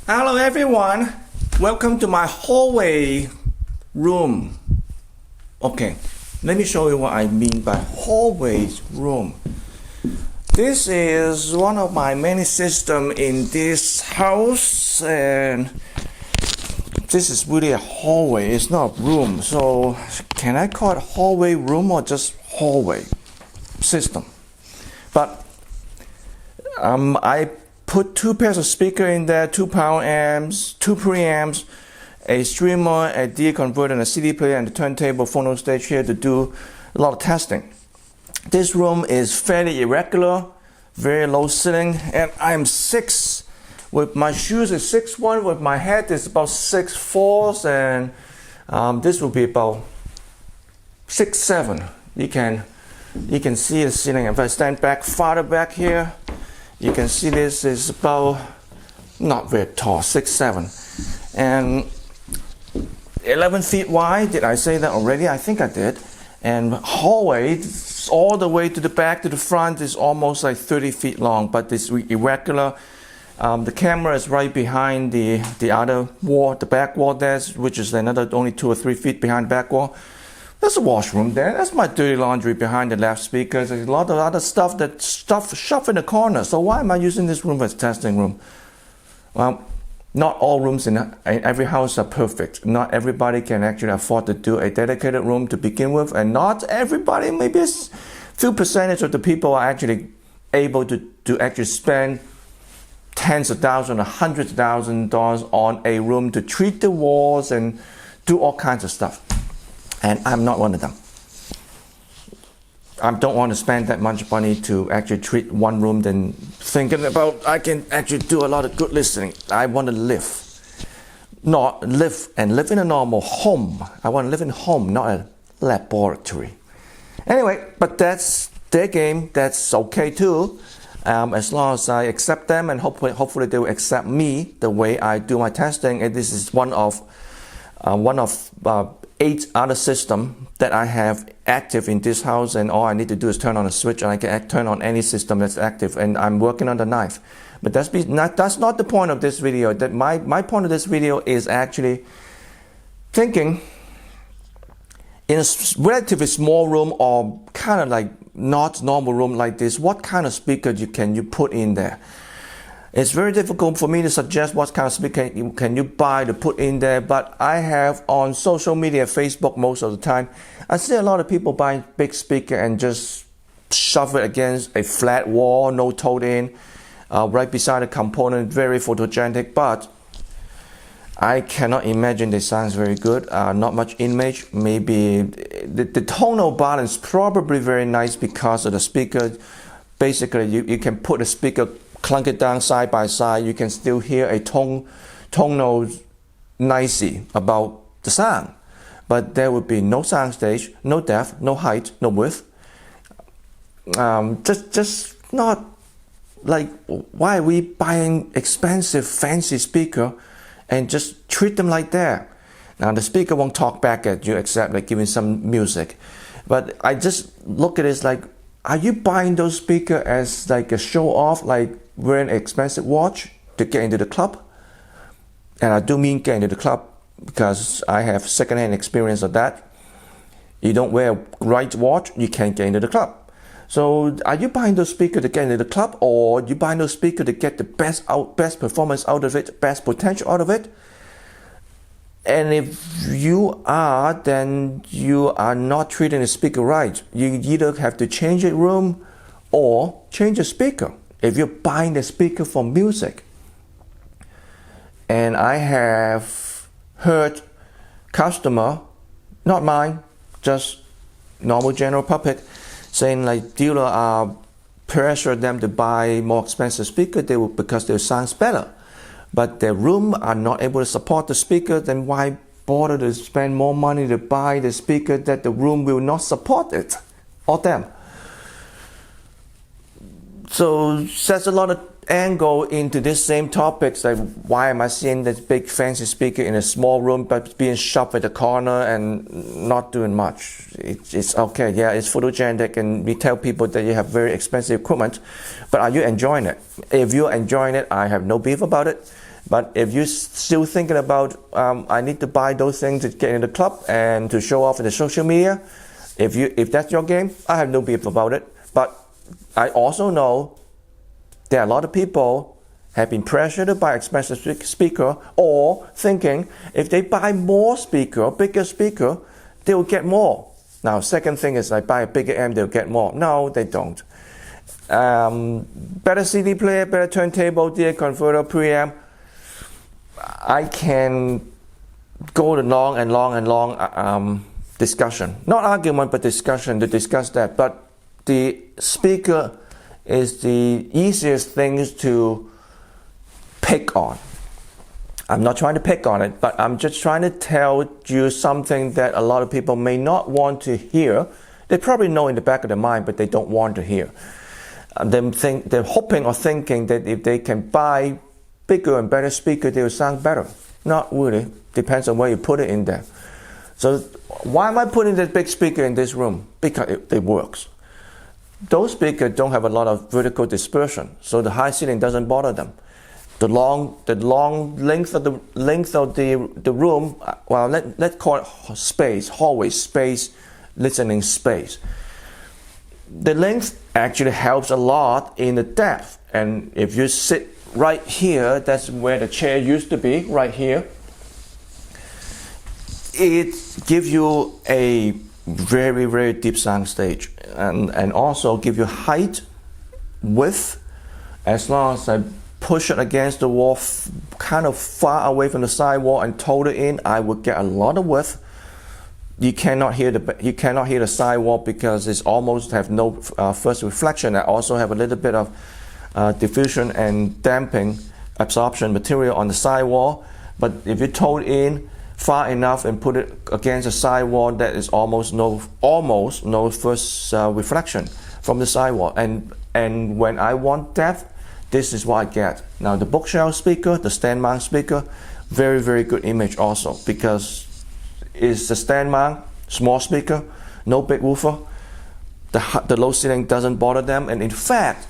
Hello everyone, welcome to my hallway room. Okay, let me show you what I mean by hallway room. This is one of my many systems in this house, and this is really a hallway, it's not a room. So can I call it hallway room or just hallway system? But I put two pairs of speakers in there, 2 power amps, 2 preamps, a streamer, a DA converter, and a CD player, and the turntable phono stage here to do a lot of testing. This room is fairly irregular, very low ceiling, and I'm 6. With my shoes is 6'1", with my head is about 6'4", and this will be about 6'7". You can see the ceiling. If I stand back farther back here, you can see this is about not very tall, 6'7", and 11 feet wide. Did I say that already? I think I did. And hallway all the way to the back to the front is almost like 30 feet long, but it's irregular. The camera is right behind the other wall, the back wall there, which is another only 2 or 3 feet behind the back wall. There's a washroom there. That's my dirty laundry behind the left speakers. There's a lot of other stuff shoved in the corner. So why am I using this room as a testing room? Well, not all rooms in every house are perfect. Not everybody can actually afford to do a dedicated room to begin with, and not everybody, maybe a few percentage of the people are actually able to actually spend tens of thousands or hundreds of thousands of dollars on a room to treat the walls and do all kinds of stuff. And I'm not one of them. I don't want to spend that much money to actually treat one room, then thinking about I can actually do a lot of good listening. I want to live. Not live in a normal home. I want to live in a home, not a laboratory. Anyway, but that's their game. That's okay too. As long as I accept them, and hopefully they will accept me the way I do my testing. And this is one of 8 other systems that I have active in this house, and all I need to do is turn on a switch and I can turn on any system that's active, and I'm working on the 9th. But that's not the point of this video. That my point of this video is actually thinking in a relatively small room, or kind of like not normal room like this, what kind of speaker can you put in there? It's very difficult for me to suggest what kind of speaker can you buy to put in there, but I have on social media, Facebook most of the time, I see a lot of people buying big speaker and just shove it against a flat wall, no toed in, right beside a component, very photogenic, but I cannot imagine they sounds very good. Not much image. Maybe the tonal balance probably very nice because of the speaker. Basically, you can put a speaker, clunk it down side by side, you can still hear a tonal nicely about the sound. But there would be no sound stage, no depth, no height, no width. Just not like, why are we buying expensive, fancy speaker and just treat them like that? Now the speaker won't talk back at you except like giving some music. But I just look at it as like, are you buying those speakers as like a show off, like wearing an expensive watch to get into the club? And I do mean get into the club because I have second-hand experience of that. You don't wear a right watch, you can't get into the club. So are you buying those speakers to get into the club, or you buying those speakers to get the best performance out of it, best potential out of it? And if you are, then you are not treating the speaker right. You either have to change the room or change the speaker if you're buying the speaker for music. And I have heard customer, not mine, just normal general public, saying like dealer pressure them to buy more expensive speaker because they sounds better. But their room are not able to support the speaker, then why bother to spend more money to buy the speaker that the room will not support it or them? So there's a lot of angle into this same topics, like why am I seeing this big fancy speaker in a small room but being shoved at the corner and not doing much? It's okay, yeah, it's photogenic, and we tell people that you have very expensive equipment, but are you enjoying it? If you're enjoying it, I have no beef about it. But if you're still thinking about, I need to buy those things to get in the club and to show off in the social media, if that's your game, I have no beef about it. But I also know there are a lot of people have been pressured to buy expensive speaker, or thinking if they buy more speaker, bigger speaker, they will get more. Now, second thing is I buy a bigger amp, they'll get more. No, they don't. Better CD player, better turntable, DA converter, preamp. I can go to long and long discussion. Not argument, but discussion to discuss that. But the speaker is the easiest things to pick on. I'm not trying to pick on it, but I'm just trying to tell you something that a lot of people may not want to hear. They probably know in the back of their mind, but they don't want to hear. They're hoping or thinking that if they can buy bigger and better speaker, they will sound better. Not really. Depends on where you put it in there. So why am I putting this big speaker in this room? Because it works. Those speakers don't have a lot of vertical dispersion, so the high ceiling doesn't bother them. The long length of the room, well, let's call it space, hallway space, listening space. The length actually helps a lot in the depth. And if you sit right here, that's where the chair used to be, right here. It gives you a very, very deep sound stage, and also give you height, width. As long as I push it against the wall, kind of far away from the side wall, and told it in, I would get a lot of width. You cannot hear the side wall because it's almost have no first reflection. I also have a little bit of diffusion and damping absorption material on the side wall. But if you told in far enough and put it against the side wall, that is almost no first reflection from the side wall. And when I want depth, this is what I get. Now the bookshelf speaker, the stand mount speaker, very, very good image also, because it's the stand mount, small speaker, no big woofer. The low ceiling doesn't bother them, and in fact,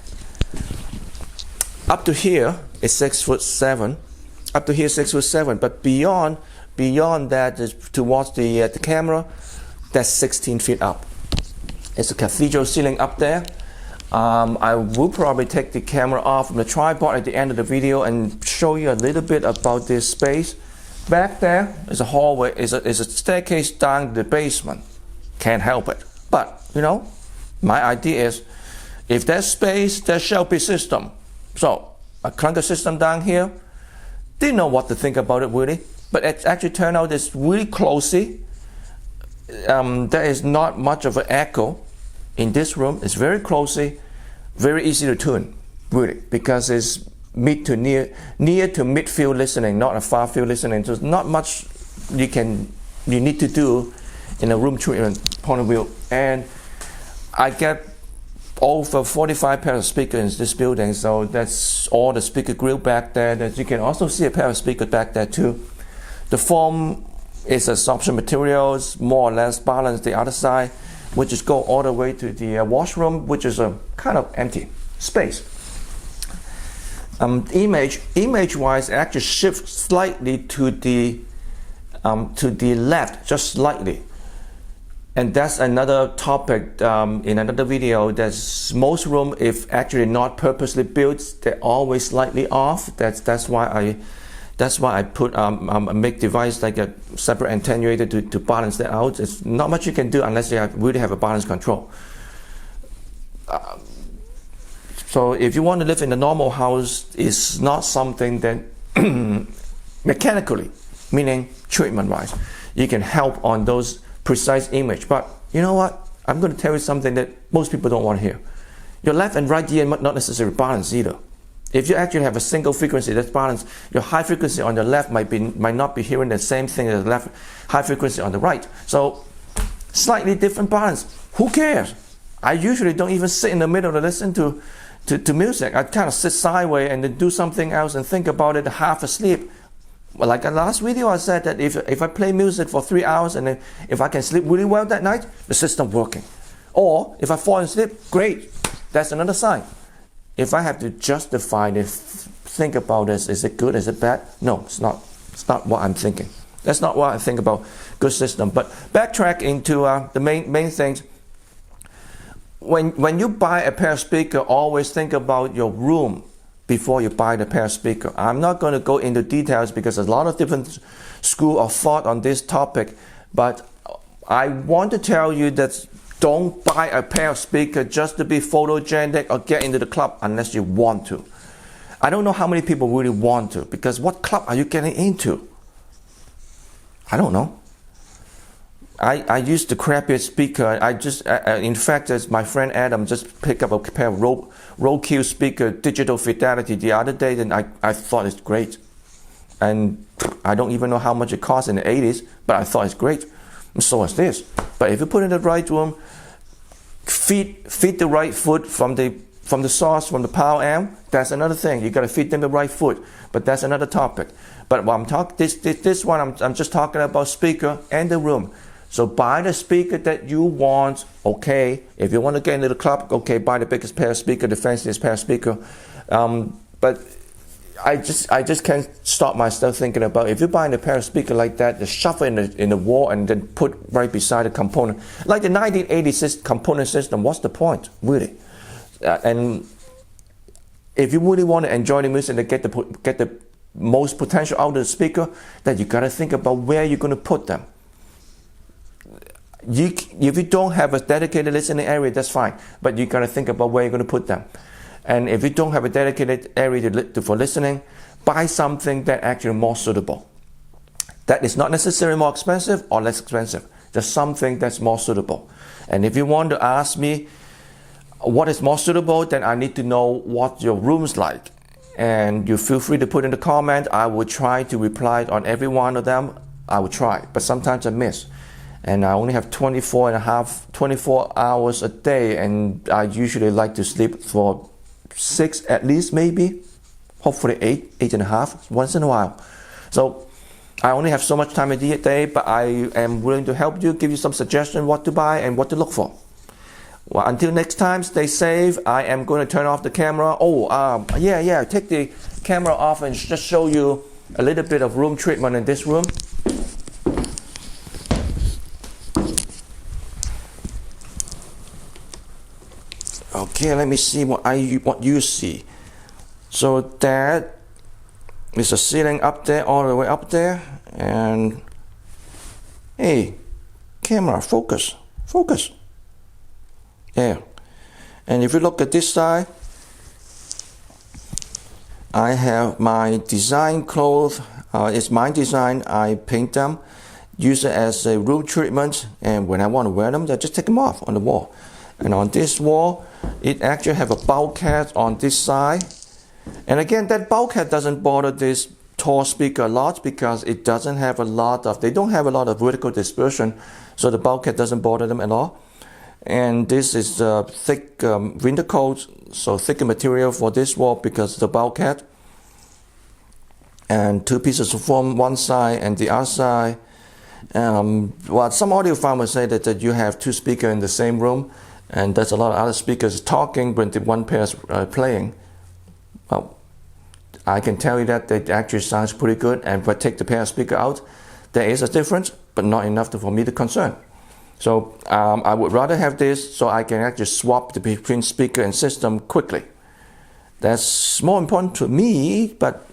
up to here is 6'7". Up to here 6'7", but beyond that is towards the camera, that's 16 feet up. It's a cathedral ceiling up there. I will probably take the camera off from the tripod at the end of the video and show you a little bit about this space. Back there is a hallway, is a staircase down to the basement. Can't help it. But, my idea is, if there's space, there shall be system. So, a clunker system down here, didn't know what to think about it really, but it actually turned out it's really closely. There is not much of an echo in this room. It's very closely, very easy to tune, really, because it's mid to near to midfield listening, not a far field listening. So there's not much you need to do in a room treatment point of view. And I get over 45 pairs of speakers in this building, so that's all the speaker grill back there. That you can also see a pair of speakers back there too. The foam is absorption materials, more or less balanced the other side, which is go all the way to the washroom, which is a kind of empty space. Image wise, actually shift slightly to the left, just slightly. And that's another topic in another video. That's most room, if actually not purposely built, they're always slightly off. That's why I put a make device like a separate attenuator to balance that out. It's not much you can do unless you really have a balance control. So if you want to live in a normal house, it's not something that mechanically, meaning treatment wise, you can help on those precise image. But you know what? I'm going to tell you something that most people don't want to hear. Your left and right ear not necessarily balanced either. If you actually have a single frequency that's balanced, your high frequency on the left might not be hearing the same thing as the left high frequency on the right. So slightly different balance. Who cares? I usually don't even sit in the middle to listen to music. I kind of sit sideways and then do something else and think about it half asleep. Well, like the last video I said that if I play music for 3 hours and then if I can sleep really well that night, the system's working. Or if I fall asleep, great. That's another sign. if I have to justify this, think about this, is it good, is it bad? No, it's not. It's not what I'm thinking. That's not what I think about good system. But backtrack into the main things. When you buy a pair of speaker, always think about your room before you buy the pair of speaker. I'm not going to go into details because there's a lot of different school of thought on this topic, but I want to tell you that don't buy a pair of speaker just to be photogenic or get into the club unless you want to. I don't know how many people really want to, because what club are you getting into? I don't know. I used the crappiest speaker. In fact, as my friend Adam just picked up a pair of Roku speaker, digital fidelity the other day, and I thought it's great. And I don't even know how much it cost in the 80s, but I thought it's great. And so is this. But if you put it in the right room, feed the right foot from the source, from the power amp, that's another thing. You got to feed them the right foot, but that's another topic. But what I'm talking, this one, I'm just talking about speaker and the room. So buy the speaker that you want, okay. If you want to get into the club, okay, buy the biggest pair of speaker, the fanciest pair of speaker. But I just can't stop myself thinking about, if you're buying a pair of speaker like that, just shove it in the wall and then put right beside the component. Like the 1986 component system, what's the point, really? And if you really want to enjoy the music and get the most potential out of the speaker, then you got to think about where you're going to put them. If you don't have a dedicated listening area, that's fine, but you got to think about where you're going to put them. And if you don't have a dedicated area for listening, buy something that actually more suitable. That is not necessarily more expensive or less expensive. Just something that's more suitable. And if you want to ask me what is more suitable, then I need to know what your room's like. And you feel free to put in the comment. I will try to reply on every one of them. I will try, but sometimes I miss. And I only have 24 hours a day, and I usually like to sleep for 6 at least, maybe, hopefully 8.5 once in a while. So I only have so much time a day, but I am willing to help you, give you some suggestions what to buy and what to look for. Well, until next time, stay safe. I am going to turn off the camera. Take the camera off and just show you a little bit of room treatment in this room. Okay, let me see what you see. So that is a ceiling up there, all the way up there, and hey, camera, focus. Yeah, and if you look at this side, I have my design clothes. It's my design. I paint them, use it as a room treatment, and when I want to wear them, I just take them off on the wall. And on this wall, it actually have a bulkhead on this side. And again, that bulkhead doesn't bother this tall speaker a lot because it doesn't have they don't have a lot of vertical dispersion, so the bulkhead doesn't bother them at all. And this is thick winter coat, so thicker material for this wall because of the bulkhead. And 2 pieces of foam, one side and the other side. Some audiophile will say that you have 2 speakers in the same room, and there's a lot of other speakers talking when the one pair is playing. Well, I can tell you that it actually sounds pretty good, and if I take the pair of speaker out, there is a difference, but not enough for me to concern. So I would rather have this so I can actually swap between speaker and system quickly. That's more important to me, but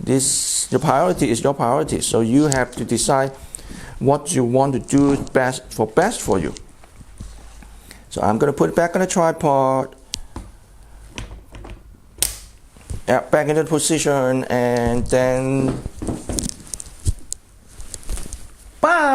your priority is your priority. So you have to decide what you want to do best for you. So I'm going to put it back on the tripod. Yeah, back into the position, and then bye.